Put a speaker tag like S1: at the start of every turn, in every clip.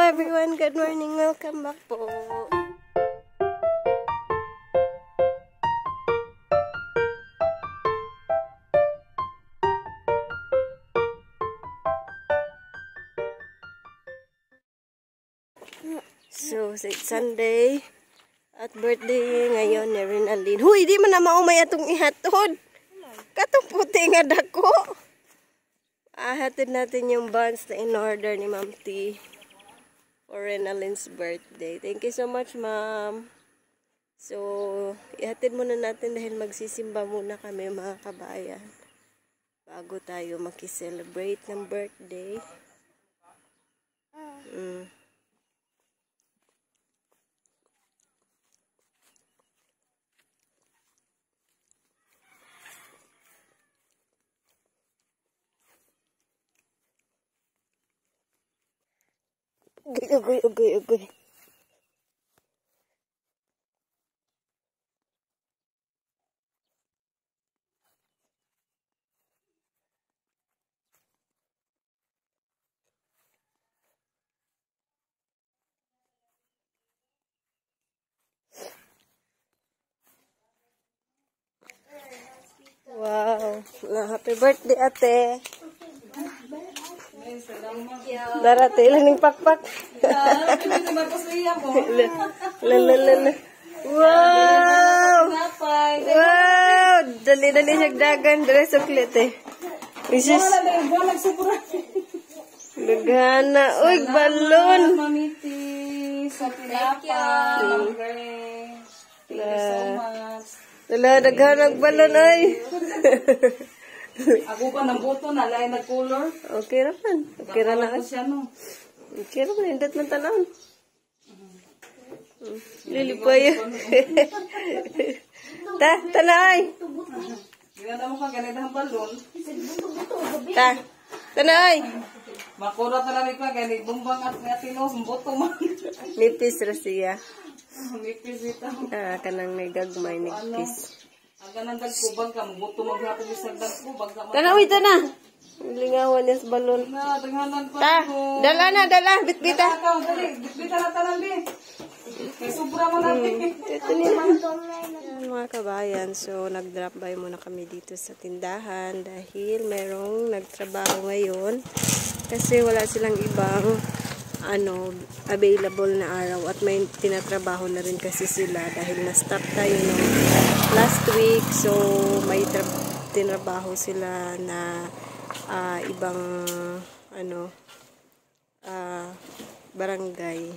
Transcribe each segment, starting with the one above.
S1: everyone, good morning, welcome back po. So, it's Sunday at birthday ngayon ni Rinalyn. Huy, di man na maumay atong ihatod. Katong puti nga dako. Hatid natin yung buns na in-order ni Ma'am T for Rinalyn's birthday. Thank you so much, Ma'am. So, ihatid muna natin dahil magsisimba muna kami mga kabayan bago tayo makiselebrate ng birthday. Ugoy. Wow. Happy birthday, ate. Darate, ilang pakpak. Wow! Wow! Dali-dali siyang dagan. Dali suklit eh. Isis. Lagana. Uy, balon!
S2: Mamiti, sa tinapay. Thank you so much.
S1: Dala, naghanag balon ay.
S2: Ako pa ng buto na, lain na color.
S1: Okay raman. Okay ra na.
S2: Siya, no?
S1: Okay raman, hindat man tanan. Lilipay. Tanay.
S2: Ginanda mo ka, ganitang balon.
S1: Tanay.
S2: Makura talaga ka, ganit bumbang at ngatinos, buto man.
S1: Nipis ra siya.
S2: Nipis ito.
S1: Kanang may gagmay, nipis.
S2: Ang ganang dagkubag ka, buto maghapon isang dagkubag ka.
S1: Tanay, ito na. Lingawan niya sa balon.
S2: Na, taghanan pa.
S1: Dala. Bitbita.
S2: Dali, bitbita na tanan, bi. Kay sobra mo natin.
S1: Ito nila. Mga kabayan, so nag-drop by muna kami dito sa tindahan dahil merong nagtrabaho ngayon kasi wala silang ibang available na araw at may tinatrabaho na rin kasi sila dahil na-stop tayo no last week, so may tinatrabaho sila na ibang barangay.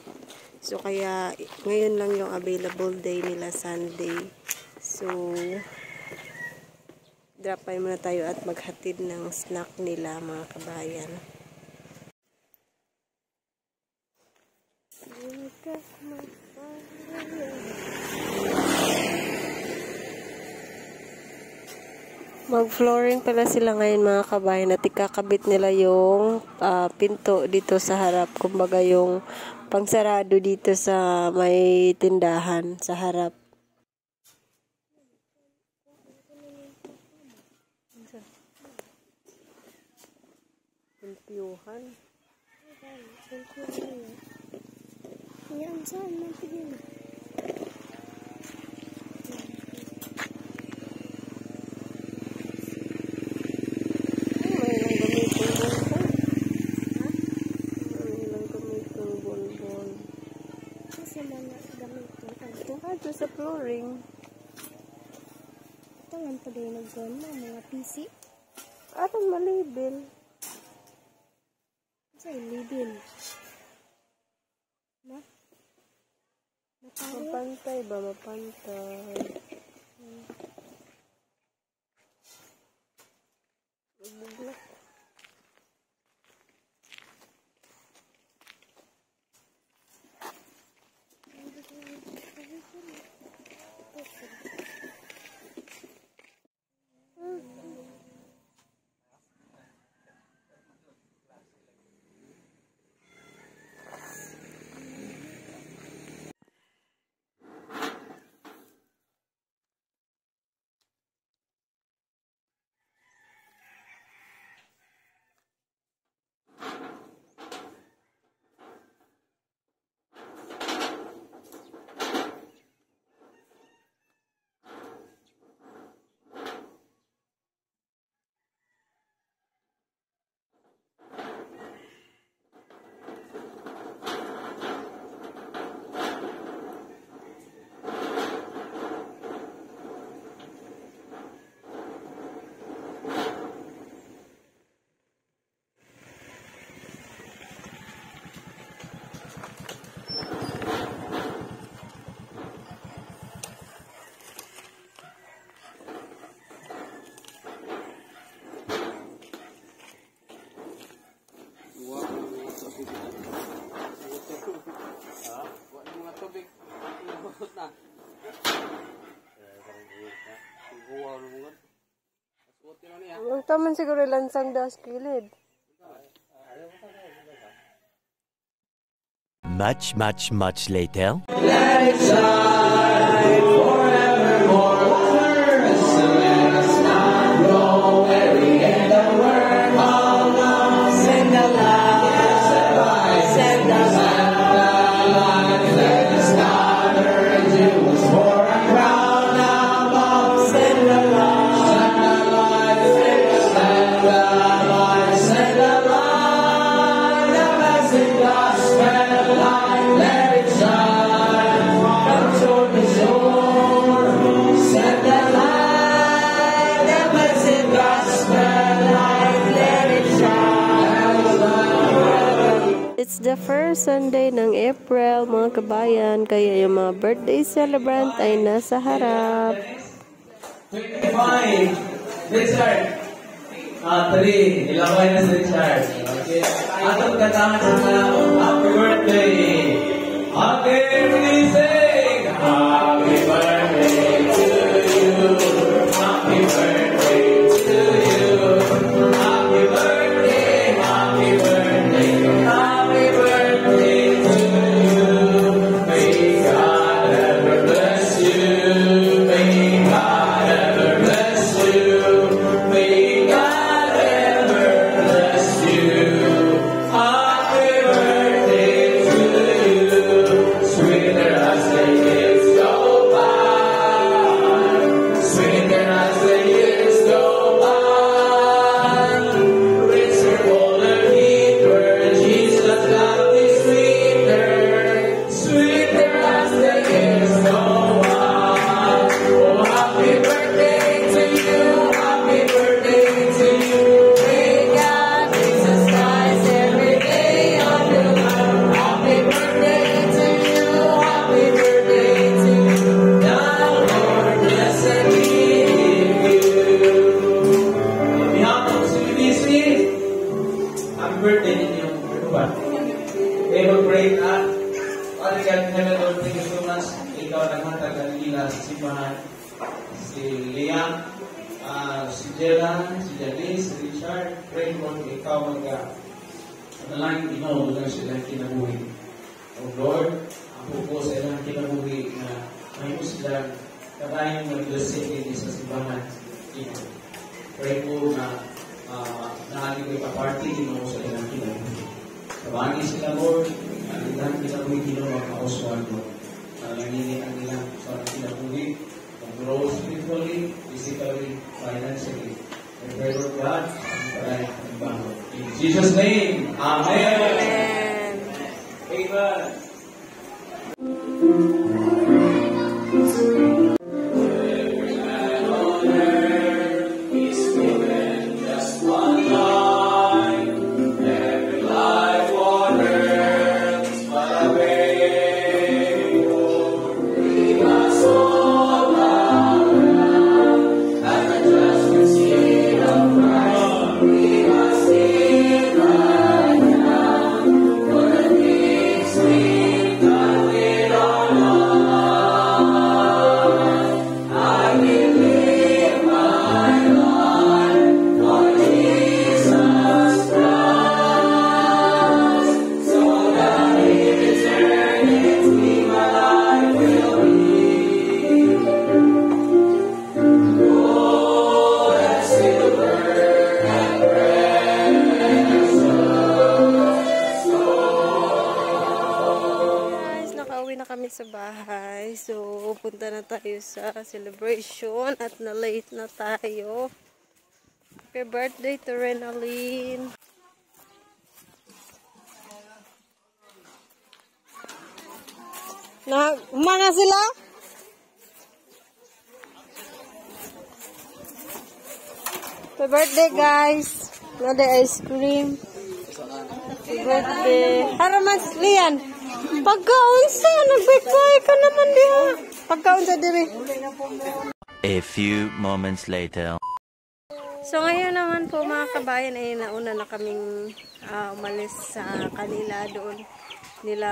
S1: So, kaya, ngayon lang yung available day nila, Sunday. So, drop by muna tayo at maghatid ng snack nila, mga kabayan. Mag-flooring pala sila ngayon, mga kabayan, at ikakabit nila yung pinto dito sa harap. Kumbaga yung pangsarado dito sa may tindahan sa harap. Pintuhan. Yan, saan natin? Ito sa flooring.
S3: Ito nga pa din nag-gona, mga PC.
S1: Atong malibel.
S3: Sa libin. Na?
S1: Mapantay ba? Mapantay. Magbuglat. Ito man siguro lansang das kilid.
S4: Much later.
S1: It's the first Sunday ng April, mga kabayan, kaya yung mga birthday celebrant ay nasa harap.
S5: 25. Richard. 3. Ilaway na si Richard. Okay. Atong katangan na happy birthday. Happy birthday. Happy birthday to you. Happy birthday to you. Happy birthday. Happy birthday. Happy birthday to you. May God ever bless you. May God ever bless you. May God ever bless you. Happy birthday to you. Sweeter as the years go by. Sweeter as the years go by. Richer, fuller, deeper. Jesus got me sweeter. Sweeter as the years go by. Oh, happy birthday to you. Happy birthday to you. May God bless the skies every day of your life. Happy birthday to you. Happy birthday to you. Now, Lord, bless and keep you. On behalf of CBC, happy birthday ninyo. Ano ba? Ever great at Father God in heaven, Lord, thank you so much. Ikaw naghatag ang ila sa simbahan. Si Liam, si Jella, si Janice, si Richard. Pray Lord, ikaw manalangin Ginoo lang silang kinabuhi. O Lord, ang po sa ilang kinabuhi na may silang kabayang mag-blessing din sa simbahan. Pray po na nahali ko ipaparty Ginoo sa ilang kinabuhi. Kabagi sila Lord, ang ilang kinabuhi Ginoo magkauswan mo. Nangingin ang ilang sa kinabuhi, mag-grow spiritually, physically, financially. And pray Lord God, ang palay ng bago. In Jesus' name, Amen. Amen.
S1: Sa bahay. So, punta na tayo sa celebration at na-late na tayo. Happy birthday to Renaline. Umana sila? Happy birthday guys. Another ice cream. Happy birthday. Haraman Lian. Pagkaunsa, nag-birthday ka naman diha. Pagkaunsa diri.
S4: A few moments later.
S1: So ngayon naman po mga kabayan ay nauna na kaming umalis sa kanila doon. nila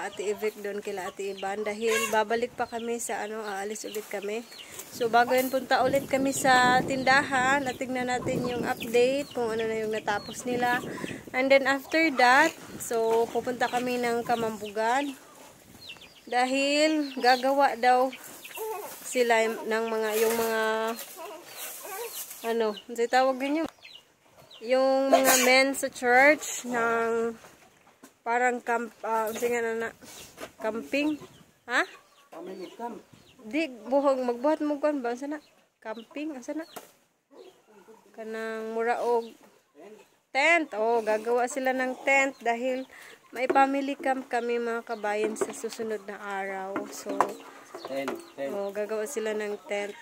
S1: Ate Ivek doon kila Ate Iban dahil babalik pa kami sa aalis ulit kami. So bago yun punta ulit kami sa tindahan at tingnan natin yung update kung ano na yung natapos nila. And then after that, so pupunta kami ng Kamambugan dahil gagawa daw sila ng mga ano tawag din yung mga men sa church ng parang camping. Ha? Di buhog magbuhat mo kan ba sana? Camping asa na? Kanang muraog tent. Oh, gagawa sila ng tent dahil may family camp kami mga kabayan sa susunod na araw. So, oh, gagawa sila ng tent.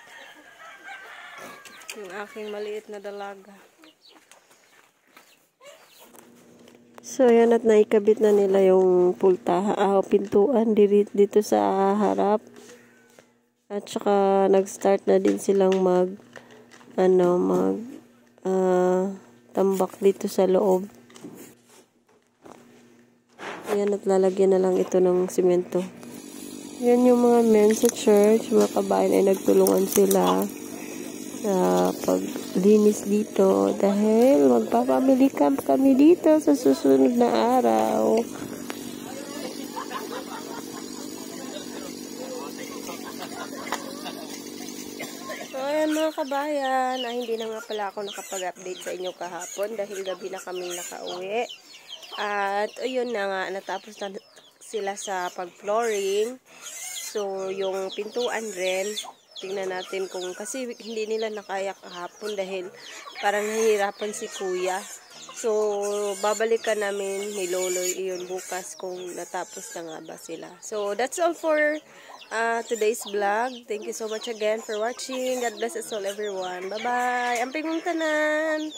S1: Yung aking maliit na dalaga. So, yan at naikabit na nila yung pintuan dito sa harap. At saka, nag-start na din silang tambak dito sa loob. Ayan, at lalagyan na lang ito ng simento. Yan yung mga men sa church, mga kabayan ay nagtulungan sila sa paglinis dito dahil magpa-family camp kami dito sa susunod na araw. So ayan mga kabayan, hindi na nga pala ako nakapag-update sa inyo kahapon dahil gabi na kami nakauwi. At ayun na nga, natapos na sila sa pag-flooring. So yung pintuan rin, tingnan natin kung kasi hindi nila nakaya kahapon dahil parang nahihirapan si kuya. So, babalikan namin ni Loloy iyon bukas kung natapos na nga ba sila. So, that's all for today's vlog. Thank you so much again for watching. God bless us all everyone. Bye-bye. Amping mong tanan!